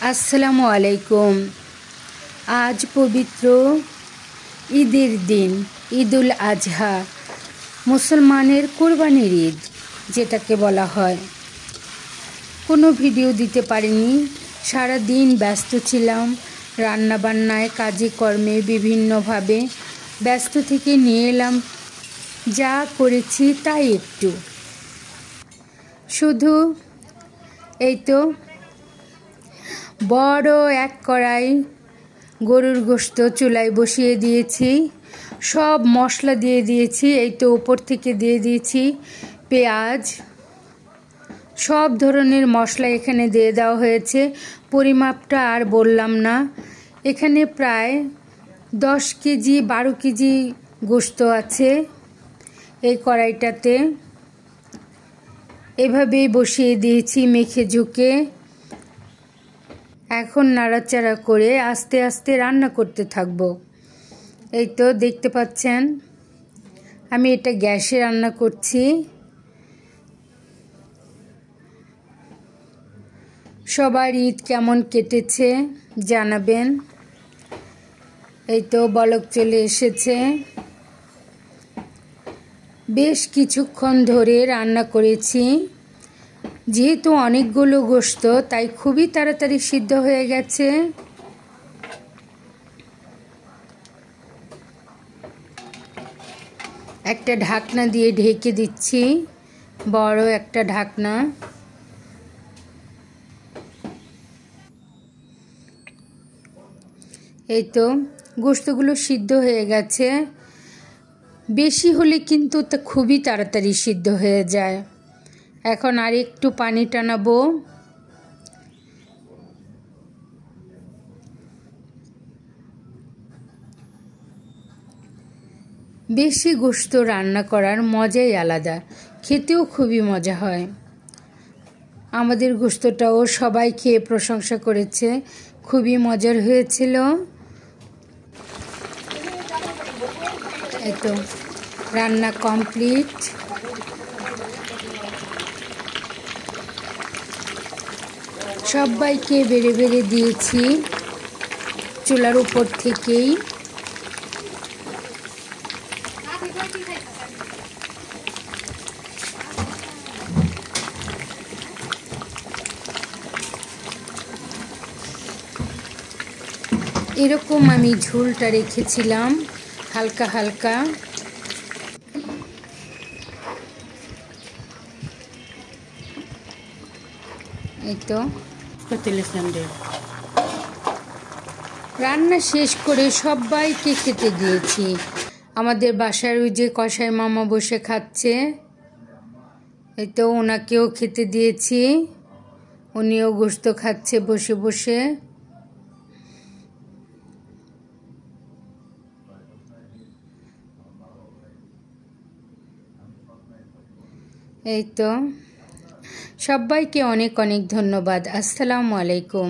আসসালামু আলাইকুম। আজ পবিত্র ঈদের দিন, ঈদুল আজহা, মুসলমানের কোরবানির ঈদ যেটাকে বলা হয়। কোনো ভিডিও দিতে পারিনি, সারা দিন ব্যস্ত ছিলাম রান্নাবান্নায়, কাজে কর্মে, বিভিন্নভাবে ব্যস্ত থেকে নিয়ে এলাম যা করেছি তাই একটু। শুধু এই তো বড় এক কড়াই গরুর গোশত চুলায় বসিয়ে দিয়েছি, সব মশলা দিয়ে দিয়েছি, এই তো উপর থেকে দিয়ে দিয়েছি পেঁয়াজ, সব ধরনের মশলা এখানে দিয়ে দেওয়া হয়েছে। পরিমাপটা আর বললাম না, এখানে প্রায় 10 কেজি 12 কেজি গোশত আছে এই কড়াইটাতে। এভাবেই বসিয়ে দিয়েছি মেখে ঝুঁকে। এখন নাড়াচাড়া করে আস্তে আস্তে রান্না করতে থাকবো। এই তো দেখতে পাচ্ছেন আমি এটা গ্যাসে রান্না করছি। সবার ঈদ কেমন কেটেছে জানাবেন। এই তো বলক চলে এসেছে। বেশ কিছুক্ষণ ধরে রান্না করেছি, যেহেতু অনেকগুলো গোশত তাই খুবই তাড়াতাড়ি সিদ্ধ হয়ে গেছে। একটা ঢাকনা দিয়ে ঢেকে দিচ্ছি, বড় একটা ঢাকনা। এই তো গোশতগুলো সিদ্ধ হয়ে গেছে। বেশি হলে কিন্তু তা খুবই তাড়াতাড়ি সিদ্ধ হয়ে যায়। এখন আর একটু পানি টানাবো। বেশি গোশত রান্না করার মজাই আলাদা, খেতেও খুবই মজা হয়। আমাদের গোশতটাও সবাই খেয়ে প্রশংসা করেছে, খুবই মজার হয়েছিল। এই তো রান্না কমপ্লিট। সবাইকে বেড়ে বেড়ে দিয়েছি চুলার উপর থেকেই। এরকম আমি ঝোলটা রেখেছিলাম হালকা হালকা। এই তো রান্না শেষ করে সবাইকে খেতে দিয়েছি। আমাদের বাসার ওই যে কসাই মামা বসে খাচ্ছে, এই তো ওনাকেও খেতে দিয়েছি, উনিও গোশত খাচ্ছে বসে বসে। এই তো সবাইকে অনেক অনেক ধন্যবাদ। আসসালামু আলাইকুম।